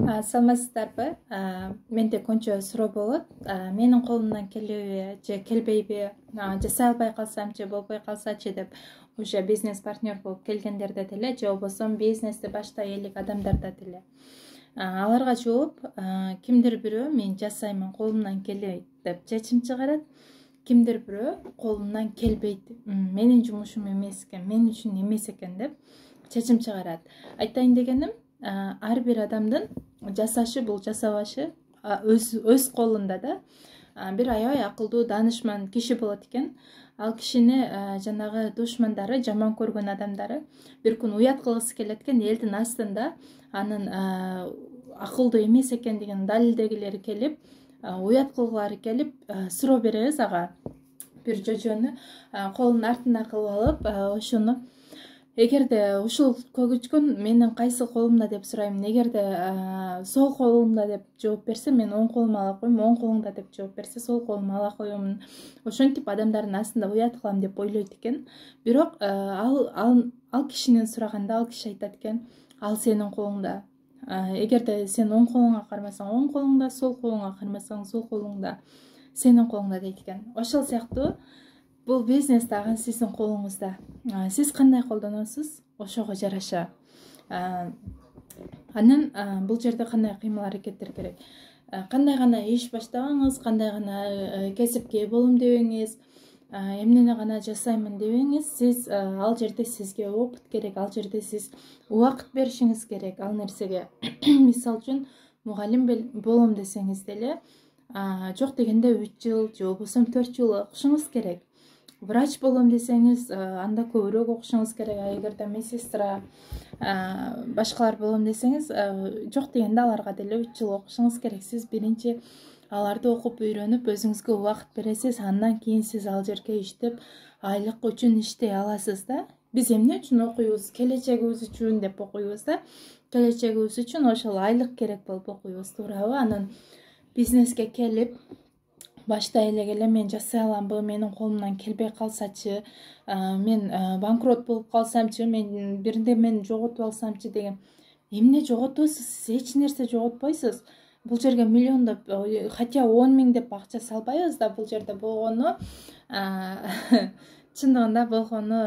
Саламатсыздарбы? Менде көңчө суроо болот. Менин колумдан келеби же келбейби, жасай албай калсам же болбой калсачы деп уже бизнес партнер болуп келгендерде деле, же болбосо бизнести баштай элек адамдарда деле. Аларга жооп, кимдир бирөө мен жасаймын, колумдан келбейт деп чечим чыгарат. Кимдир бирөө колумдан келбейт, менин жумушум эмес экен, мен үчүн эмес экен деп чечим чыгарат. Айтайын дегеним, ар бир адамдын жасашы бул жасабашы өз колунда да. Бир аябай акылдуу данышман киши болот экен. Ал кишини жанагы душмандары, жаман көргөн адамдары бир күн уят кылгысы келет экен, элдин астында анын акылдуу эмес экендигин далилдегилери келип, уят кылгылары келип, суроо беребиз ага. Бир жожону колунун артына кылып алып, ошону эгерде ушул көгүчкөн менин кайсы колумда деп сурайм. Эгерде сол колумда деп жооп берсе, мен оң колума ала коем, оң колуңда деп жооп берсе, сол колума ала коем. Ошентип адамдардын астында уят кылам деп ойлойт экен. Бирок ал кишинен сураганда, ал киши айтат экен, ал сенин колуңда. Эгерде сен оң колуңа кармасаң, оң колуңда, сол колуңа кармасаң, сол колуңда, сенин колуңда дейт экен. Ошол сыяктуу бул бизнес дагы сиздин колуңузда. Сиз кандай колдоносуз, ошого жараша. Анан бул жерде кандай кыймыл аракеттер керек? Кандай гана иш баштабаңыз, кандай гана кесипке болом дебеңиз, эмнени гана жасаймын дебеңиз, сиз ал жерде сизге опыт керек, ал жерде сиз убакыт беришиңиз керек ал нерсеге. Мисал үчүн мугалим болом десеңиз деле, жок дегенде 3 жыл же болбосо 4 жыл окушуңуз керек. Врач болом десеңиз, анда көбүрөөк окушуңуз керек. Эгерде медсестра, башкалар болом десеңиз, жок дегенде аларга деле 3 жыл окушуңуз керек. Сиз биринчи аларды окуп үйрөнүп, өзүңүзгө убакыт бересиз, андан кийин сиз ал жерге иштеп, айлык үчүн иштей аласыз да. Биз эмне үчүн окуйбуз? Келечегибиз үчүн деп окуйбуз да. Келечегибиз үчүн ошол айлык керек болуп окуйбуз, туурабы? Анан бизнеске келип, башта эле мен жасай аламбы, менин колумдан келбей калсачы, мен банкрот болуп калсамчы, мен бирдемени жоготуп алсамчы деген. Эмне жоготосуз? Сиз эч нерсе жоготпойсуз. Бул жерге миллиондоп, хотя 10 000 деп акча салбайбыз да. Бул жерде болгону, чындыгында болгону,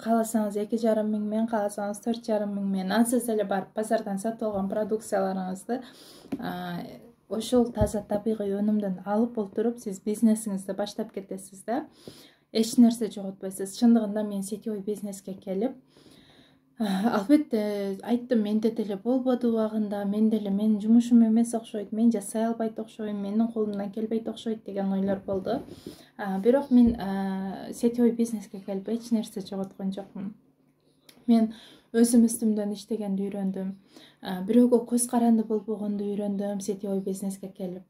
кааласаңыз 2,5 миңмен, кааласаңыз 4,5 миңмен, ансыз эле барып базардан сатып алган продукцияларыңызды ошол таза табигый өнүмдөн алып олтуруп, сиз бизнесиңизди баштап кетесиз да. Эч нерсе жоготпойсуз. Чындыгында мен сетевой бизнеске келип, албетте айттым, менде деле болбоду убагында, мен деле менин жумушум эмес окшойт, мен жасай албайт окшойм, менин колумдан келбейт окшойт деген ойлор болду. Бирок мен сетевой бизнеске келип эч нерсе жоготкон жокмун. Мен өзүм үстүмдөн иштегенди үйрөндүм. Бирөөгө көз каранды болбогонду үйрөндүм сетевой бизнеске келип.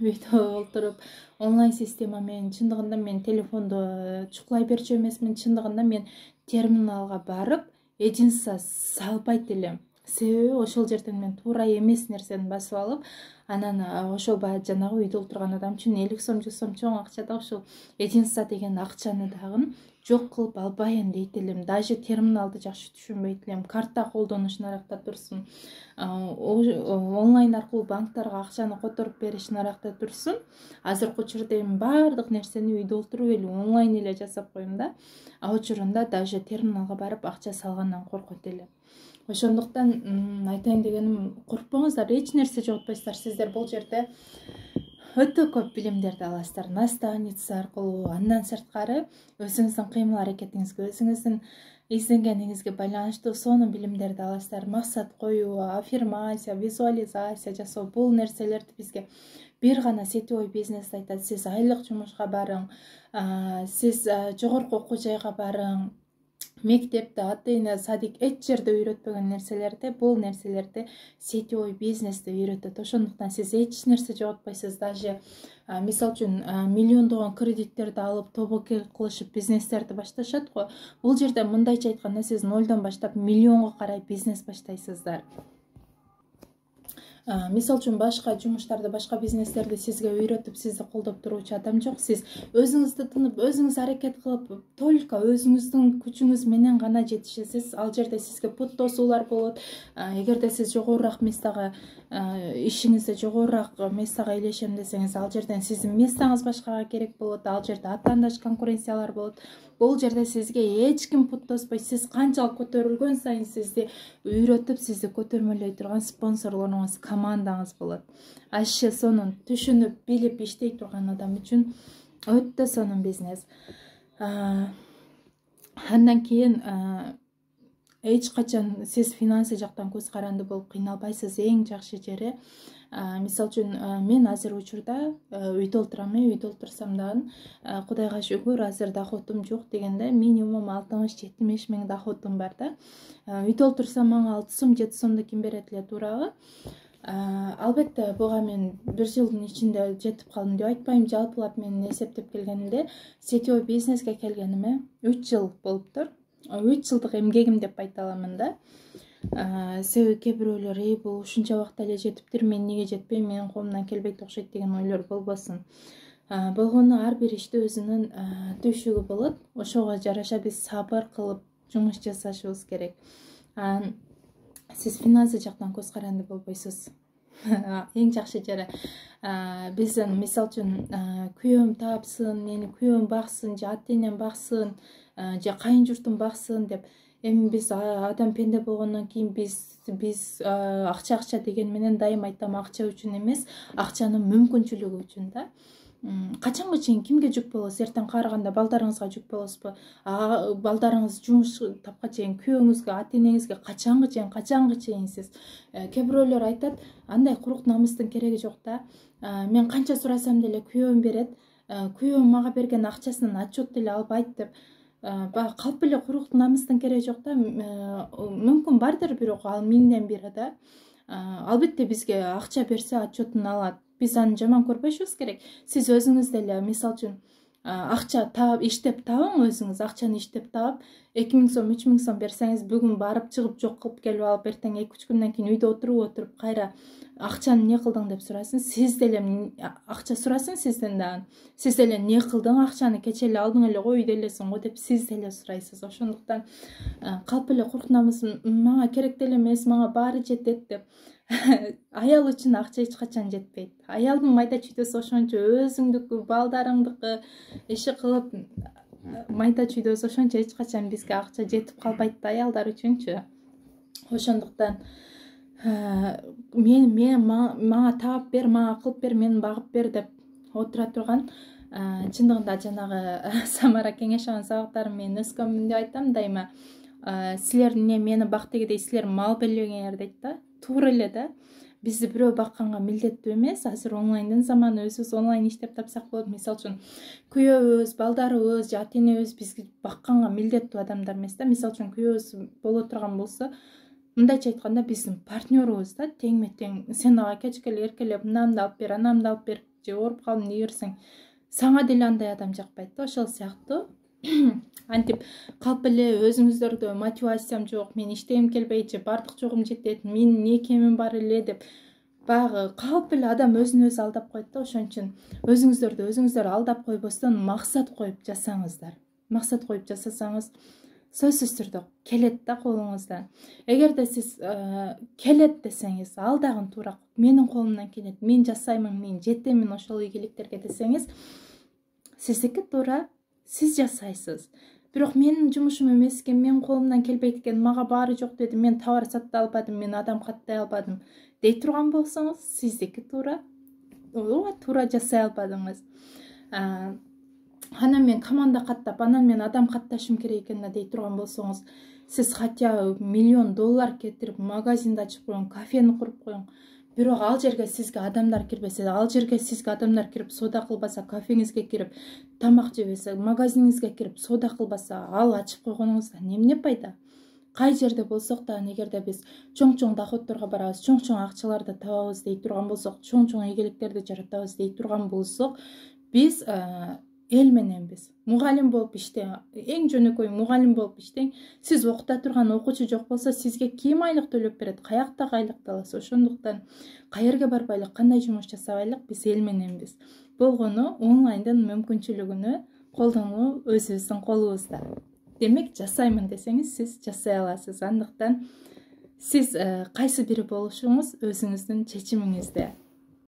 Үйдө олтуруп, онлайн система менен, чындыгында мен телефондо чукулай берчү эмесмин, чындыгында мен терминалга барып, эжинса салбайт элем. Себеби ошол жерден мен туура эмес нерсени басып алып, анан ошол жанагы үйдө отурган адам үчүн 50 сом, 100 сом чоң акча да, ошол эжинса деген акчаны дагы жок кылып албайын дейт элем. Даже терминалды жакшы түшүнбөйт элем. Карта колдонуш наракта турсун. Онлайн аркылуу банктарга акчаны которуп бериш наракта турсун. Азыркы учурда эми баардык нерсени үйдө отуруп эле онлайн эле жасап коем да. Учурунда даже терминалга барып акча салгандан коркот элем. Ошондуктан айтайын дегеним, коркпоңуздар, эч нерсе жоготпойсуздар. Сиздер бул жерде өтө көп билимдерди аласыздар, наставница аркылуу. Андан сырткары өзүңүздүн кыймыл аракетиңизге, өзүңүздүн изденгениңизге байланыштуу сонун билимдерди аласыздар. Максат коюу, аффирмация, визуализация жасоо, бул нерселерди бизге бир гана сетевой бизнес айтат. Сиз айлык жумушка барың, сиз жогорку окуу жайга барың, мектепте, ата-эне, садик эч жерде үйрөтпөгөн нерселерди, бул нерселерди сетевой бизнесте үйрөтөт. Ошондуктан сиз эч нерсе жоготпойсуз. Даже мисал үчүн миллиондогон кредиттерди алып, тобокел кылышып бизнестерди башташат го. Бул жерде мындайча айтканда, сиз нолдон баштап миллионго карай бизнес баштайсыздар. Мисал үчүн башка жумуштарды, башка бизнестерди сизге үйрөтүп, сизди колдоп туручу адам жок. Сиз өзүңүздү тынып, өзүңүз аракет кылып, только өзүңүздүн күчүңүз менен гана жетишесиз. Ал жерде сизге пут тосуулар болот. Эгерде сиз жогорураак местага, ишиңизде жогорураак местага илешем десеңиз, ал жерден сиздин местаңыз башкага керек болот. Ал жерде аттандаш конкуренциялар болот. Бул жерде сизге эч ким пут тоспойт. Сиз канчалык көтөрүлгөн сайын сизди үйрөтүп, сизди көтөрмөлөй турган спонсорлоруңуз, командаңыз болот. Ашы сонун түшүнүп, билип иштей турган адам үчүн өтө сонун бизнес. Андан кийин эч качан сиз финансы жактан көз каранды болуп кыйналбайсыз. Эң жакшы жери, мисал үчүн мен азыр учурда үйдө отурам. Үйдө отурсам дагы Кудайга шүгүр азыр доходум жок дегенде минимум 60-70 миң доходум бар да. Үйдө отурсам мага 6 сом 7 сомду ким берет эле туурабы? Албетте буга мен 1 жылдын ичинде жетип калдым деп айтпайм. Жалпылап мен эсептеп келгенимде сетевой бизнеске келгениме 3 жыл болуптур. 3 жылдык эмгегим деп айта аламын да. Себеби кээ бирөөлөр бул ушунча убакта эле жетиптир, мен неге жетпейм, менин колумдан келбейт окшойт деген ойлор болбосун. Болгону ар бир иште өзүнүн түйшүгү болот. Ошого жараша биз сабыр кылып жумуш жасашыбыз керек. Сиз финансы жактан көз каранды болбойсуз. Эң жакшы жери биздин мисал үчүн күйөөм таапсын, мени күйөөм баксын, же ата-энем баксын, же кайын журтум баксын деп. Эми биз адам пенде болгондон кийин биз акча деген менен дайым айтам, акча үчүн эмес, акчанын мүмкүнчүлүгү үчүн да. Качанга чейин кимге жүк болосуз? Эртең каарыганда балдарыңызга жүк болосузбу? Балдарыңыз жумуш тапка чейин, күйөөңүзгө, ата-энеңизге качанга чейин сиз? Кээ бирөөлөр айтат, андай курук намыстын кереги жок да. Мен канча сурасам деле күйөөм берет. Күйөөм мага берген акчасынын отчет деле албайт деп. Калп эле курук намыстын кереги жок да. Мүмкүн бардыр, бирок ал миңден бири да. Албетте бизге акча берсе отчетун алат. Биз аны жаман көрбөшүбүз керек. Сиз өзүңүз деле мисал үчүн акча таап, иштеп табың, өзүңүз акчаны иштеп таап, 2000 сом, 3000 сом берсеңиз, бүгүн барып чыгып жок кылып келип алып, эртең 2-3 күндөн кийин үйдө отуруп кайра акчаны не кылдың деп сурасын. Сиз деле акча сурасын сизден дагы. Сиз деле не кылдың, акчаны кече эле алдың эле, койду элесиң го деп сиз деле сурайсыз. Ошондуктан калп эле курук намыс, мага керек деле эмес, мага баары жетет деп. Аял үчүн акча эч качан жетпейт. Аялдын майда чүйдөсү ошончо, өзүңдүкү, балдарыңдыкы иши кылып майда чүйдөсү ошончо эч качан бизге акча жетип калбайт да, аялдар үчүнчү. Ошондуктан мага таап бер, мага кылып бер, мени багып бер деп отура турган чындыгында жанагы Самара Кеңешованын сабактарын мен өскөнмүн деп айтам дайыма. Силер мени бак дегендей, силер мал белбеңер дейт да. Туура эле да. Бизди бирөө бакканга милдеттүү эмес. Азыр онлайндын заманы, өзүбүз онлайн иштеп тапсак болот. Мисал үчүн күйөөбүз, балдарыбыз же ата-энебиз бизди бакканга милдеттүү адамдар эмес да. Мисал үчүн күйөөбүз боло турган болсо, мындайча айтканда биздин партнерубуз да, теңме тең. Сен ага кечкеле эркелеп, мынамды алып бер, анамды алып бер, же ооруп калдым дей берсең, сага деле андай адам жакпайт да. Ошол сыяктуу антип калп эле өзүңүздөрдө мотивациям жок, мен иштегим келбейт, же бардык жогум жетет, менин не кемим бар эле деп баягы калп эле адам өзүн өзү алдап коет да. Ошон үчүн өзүңүздөр алдап койбостон максат коюп жасаңыздар. Максат коюп жасасаңыз сөзсүз түрдө келет да колуңуздан. Эгерде сиз келет десеңиз, ал дагы туура, менин колумдан келет, мен жасаймын, мен жетемин ошол ийгиликтерге десеңиз, сиздики туура, сиз жасайсыз. Бирок менин жумушум эмес экен, менин колумдан келбейт экен, мага баары жок деди, мен товар сата албадым, мен адам каттай албадым дей турган болсоңуз, сиздики туура, туура жасай албадыңыз. Анан мен команда каттап, анан мен адам катташым керек экен дей турган болсоңуз, сиз хотя $1,000,000 кетирип, магазинди ачып коюң, кафени куруп коюң. Бирок ал жерге сизге адамдар кирбесе, ал жерге сизге адамдар кирип соода кылбаса, кафеңизге кирип тамак жебесе, магазиниңизге кирип соода кылбаса, ал ачып койгонуңуздан эмне пайда? Кай жерде болсок да, эгерде биз чоң-чоң доходторго барабыз, чоң-чоң акчаларды табабыз дей турган болсок, чоң-чоң ийгиликтерди жаратабыз дей турган болсок, биз эл мененбиз. Мугалим болуп иштең, эң жөнөкөй мугалим болуп иштең. Сиз окута турган окуучу жок болсо, сизге ким айлык төлөп берет? Каяктагы айлыкты аласыз? Ошондуктан каерге барбайлык, кандай жумуш жасабайлык, биз эл мененбиз. Болгону онлайндын мүмкүнчүлүгүнө колдонуу өзүбүздүн колубузда. Демек, жасаймын десеңиз, сиз жасай аласыз. Андыктан сиз кайсы бири болушуңуз өзүңүздүн чечимиңизде.